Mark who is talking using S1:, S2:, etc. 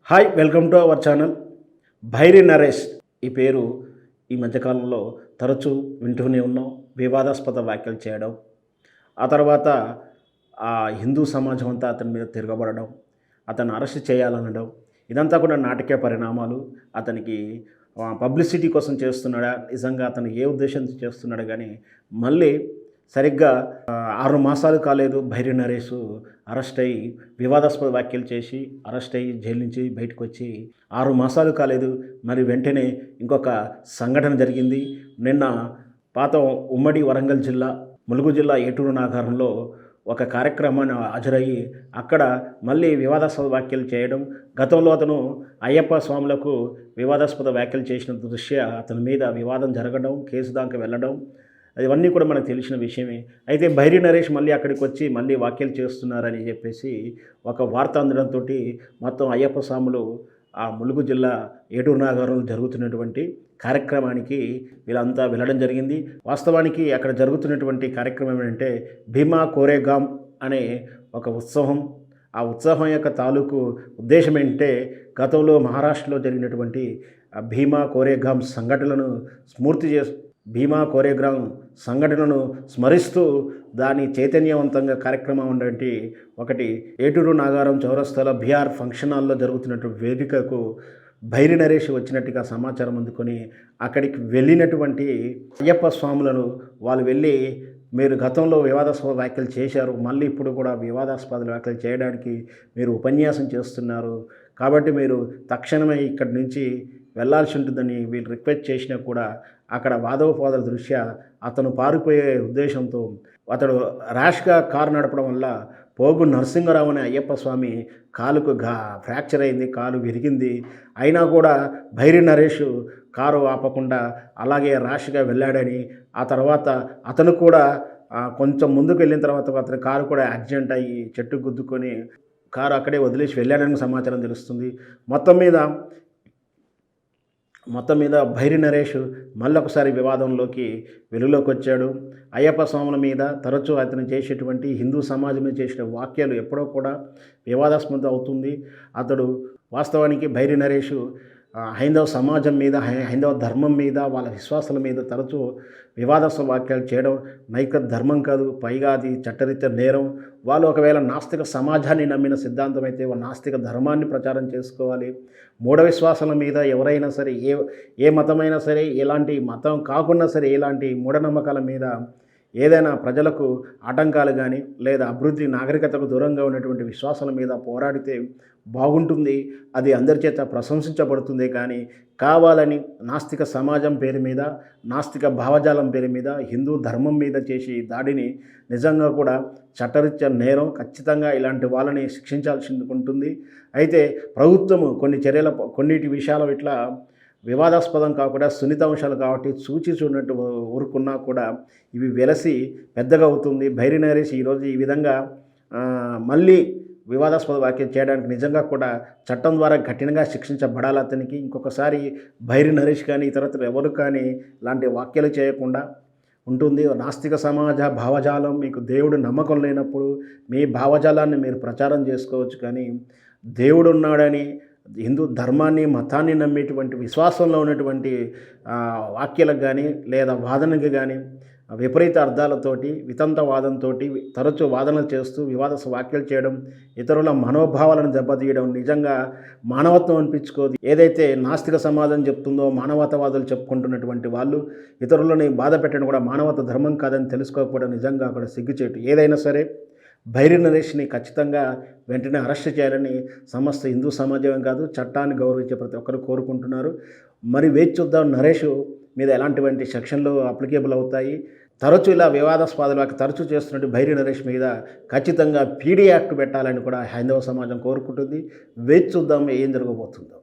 S1: Hi, welcome to our channel. Bhairi Naresh ఈ పేరు ఈ మధ్యకాలంలో తరచూ వింటూనే ఉన్నాం. వివాదాస్పద వ్యాఖ్యలు చేయడం, ఆ తర్వాత హిందూ సమాజం అంతా అతని మీద తిరగబడడం, అతన్ని అరెస్ట్ చేయాలనడం, ఇదంతా కూడా నాటకీయ పరిణామాలు. అతనికి పబ్లిసిటీ కోసం చేస్తున్నాడా, నిజంగా అతను ఏ ఉద్దేశంతో చేస్తున్నాడు కానీ మళ్ళీ సరిగ్గా 6 మాసాలు కాలేదు భైరి నరేష్ అరెస్ట్ అయ్యి వివాదాస్పద వ్యాఖ్యలు చేసి అరెస్ట్ అయ్యి జైలు నుంచి బయటకు వచ్చి 6 మాసాలు కాలేదు. మరి వెంటనే ఇంకొక సంఘటన జరిగింది. నిన్న పాత ఉమ్మడి వరంగల్ జిల్లా ములుగు జిల్లా ఏటూరు నాగారంలో ఒక కార్యక్రమాన్ని హాజరయ్యి అక్కడ మళ్ళీ వివాదాస్పద వ్యాఖ్యలు చేయడం, గతంలో అతను అయ్యప్ప స్వాములకు వివాదాస్పద వ్యాఖ్యలు చేసిన దృష్ట్యా అతని మీద వివాదం జరగడం, కేసు దాకా వెళ్ళడం, ఇవన్నీ కూడా మనకు తెలిసిన విషయమే. అయితే భైరి నరేష్ మళ్ళీ అక్కడికి వచ్చి మళ్ళీ వ్యాఖ్యలు చేస్తున్నారని చెప్పేసి ఒక వార్త అందడంతో మొత్తం అయ్యప్ప స్వాములు ఆ ములుగు జిల్లా ఏటూరు నాగారంలో జరుగుతున్నటువంటి కార్యక్రమానికి వీళ్ళంతా వెళ్ళడం జరిగింది. వాస్తవానికి అక్కడ జరుగుతున్నటువంటి కార్యక్రమం ఏంటంటే భీమా కోరేగాం అనే ఒక ఉత్సవం. ఆ ఉత్సవం యొక్క తాలూకు ఉద్దేశం ఏంటంటే గతంలో మహారాష్ట్రలో జరిగినటువంటి భీమా కోరేగాం సంఘటనలను భీమా కోరియోగ్రామ్ సంఘటనను స్మరిస్తూ దాని చైతన్యవంతంగా కార్యక్రమం ఉన్నటువంటి ఒకటి ఏటూరు నాగారం చౌరస్తాలో బీఆర్ ఫంక్షన్ హాల్లో జరుగుతున్నటువంటి వేదికకు భైరి నరేష్ వచ్చినట్టుగా సమాచారం అందుకొని అక్కడికి వెళ్ళినటువంటి అయ్యప్ప స్వాములను వాళ్ళు వెళ్ళి, మీరు గతంలో వివాదాస్పద వ్యాఖ్యలు చేశారు, మళ్ళీ ఇప్పుడు కూడా వివాదాస్పద వ్యాఖ్యలు చేయడానికి మీరు ఉపన్యాసం చేస్తున్నారు, కాబట్టి మీరు తక్షణమే ఇక్కడి నుంచి వెళ్లాల్సి ఉంటుందని వీళ్ళు రిక్వెస్ట్ చేసినా కూడా అక్కడ వాదోపవాదాల దృష్ట్యా అతను పారిపోయే ఉద్దేశంతో అతడు ర్యాష్గా కారు నడపడం వల్ల పోగు నరసింహరావు అనే అయ్యప్ప స్వామి కాలుకు ఫ్రాక్చర్ అయింది, కాలు విరిగింది. అయినా కూడా భైరి నరేష్ కారు ఆపకుండా అలాగే ర్యాష్గా వెళ్ళాడని, ఆ తర్వాత అతను కూడా కొంచెం ముందుకు వెళ్ళిన తర్వాత అతని కారు కూడా యాక్సిడెంట్ అయ్యి చెట్టు గుద్దుకొని కారు అక్కడే వదిలేసి వెళ్ళాడని సమాచారం తెలుస్తుంది. మొత్తం మీద భైరి నరేష్ మళ్ళొకసారి వివాదంలోకి వెలుగులోకి వచ్చాడు. అయ్యప్ప స్వాముల మీద తరచూ అతను చేసేటువంటి హిందూ సమాజం మీద చేసిన వాక్యాలు ఎప్పుడో కూడా వివాదాస్పదం అవుతుంది. అతడు వాస్తవానికి భైరి నరేష్ హైందవ సమాజం మీద, హైందవ ధర్మం మీద, వాళ్ళ విశ్వాసాల మీద తరచూ వివాదాస్పద వ్యాఖ్యలు చేయడం నైతిక ధర్మం కాదు, పైగా అది చట్టరీత్యా నేరం. వాళ్ళు ఒకవేళ నాస్తిక సమాజాన్ని నమ్మిన సిద్ధాంతం అయితే నాస్తిక ధర్మాన్ని ప్రచారం చేసుకోవాలి. మూఢ విశ్వాసాల మీద ఎవరైనా సరే, ఏ మతమైనా సరే, ఎలాంటి మతం కాకుండా సరే, ఎలాంటి మూఢనమ్మకాల మీద ఏదైనా ప్రజలకు ఆటంకాలు కానీ లేదా అభివృద్ధి నాగరికతకు దూరంగా ఉన్నటువంటి విశ్వాసాల మీద పోరాడితే బాగుంటుంది. అది అందరి చేత ప్రశంసించబడుతుంది. కానీ కావాలని నాస్తిక సమాజం పేరు మీద, నాస్తిక భావజాలం పేరు మీద, హిందూ ధర్మం మీద చేసి దాడిని నిజంగా కూడా చట్టరీత్యా నేరం. ఖచ్చితంగా ఇలాంటి వాళ్ళని శిక్షించాల్సి ఉంటుంది. అయితే ప్రభుత్వము కొన్నిటి విషయాలు ఇట్లా వివాదాస్పదం కాకుండా సున్నిత అంశాలు కాబట్టి చూడనట్టు ఊరుకున్నా కూడా ఇవి వెలసి పెద్దగా అవుతుంది. భైరి నరేష్ ఈరోజు ఈ విధంగా మళ్ళీ వివాదాస్పద వ్యాఖ్యలు చేయడానికి నిజంగా కూడా చట్టం ద్వారా కఠినంగా శిక్షించబడాలి. అతనికి ఇంకొకసారి భైరి నరేష్ కానీ ఇతరత్ర ఎవరు కానీ ఇలాంటి వ్యాఖ్యలు చేయకుండా ఉంటుంది. నాస్తిక సమాజ భావజాలం, మీకు దేవుడు నమ్మకం లేనప్పుడు మీ భావజాలాన్ని మీరు ప్రచారం చేసుకోవచ్చు, కానీ దేవుడు ఉన్నాడని హిందూ ధర్మాన్ని, మతాన్ని నమ్మేటువంటి విశ్వాసంలో ఉన్నటువంటి వాక్యాలకు కానీ లేదా వాదనకి కానీ విపరీత అర్థాలతోటి, వితంతవాదంతో తరచూ వాదనలు చేస్తూ వివాదాస్పద వ్యాఖ్యలు చేయడం, ఇతరుల మనోభావాలను దెబ్బతీయడం నిజంగా మానవత్వం అనిపించుకోదు. ఏదైతే నాస్తిక సమాజం చెప్తుందో, మానవతావాదులు చెప్పుకుంటున్నటువంటి వాళ్ళు ఇతరులని బాధ పెట్టడం కూడా మానవత ధర్మం కాదని తెలుసుకోకపోవడం నిజంగా అక్కడ సిగ్గుచేటు. ఏదైనా సరే భైరి నరేష్ని ఖచ్చితంగా వెంటనే అరెస్ట్ చేయాలని సమస్త హిందూ సమాజం కాదు, చట్టాన్ని గౌరవించే ప్రతి ఒక్కరు కోరుకుంటున్నారు. మరి వేచి చూద్దాం నరేష్ మీద ఎలాంటివంటి సెక్షన్లు అప్లికేబుల్ అవుతాయి. తరచూ ఇలా వివాదాస్పదాలకు తరచూ చేస్తున్నట్టు భైరి నరేష్ మీద ఖచ్చితంగా పీడీ యాక్ట్ పెట్టాలని కూడా హైందవ సమాజం కోరుకుంటుంది. వేచి చూద్దాం ఏం జరగబోతుందో.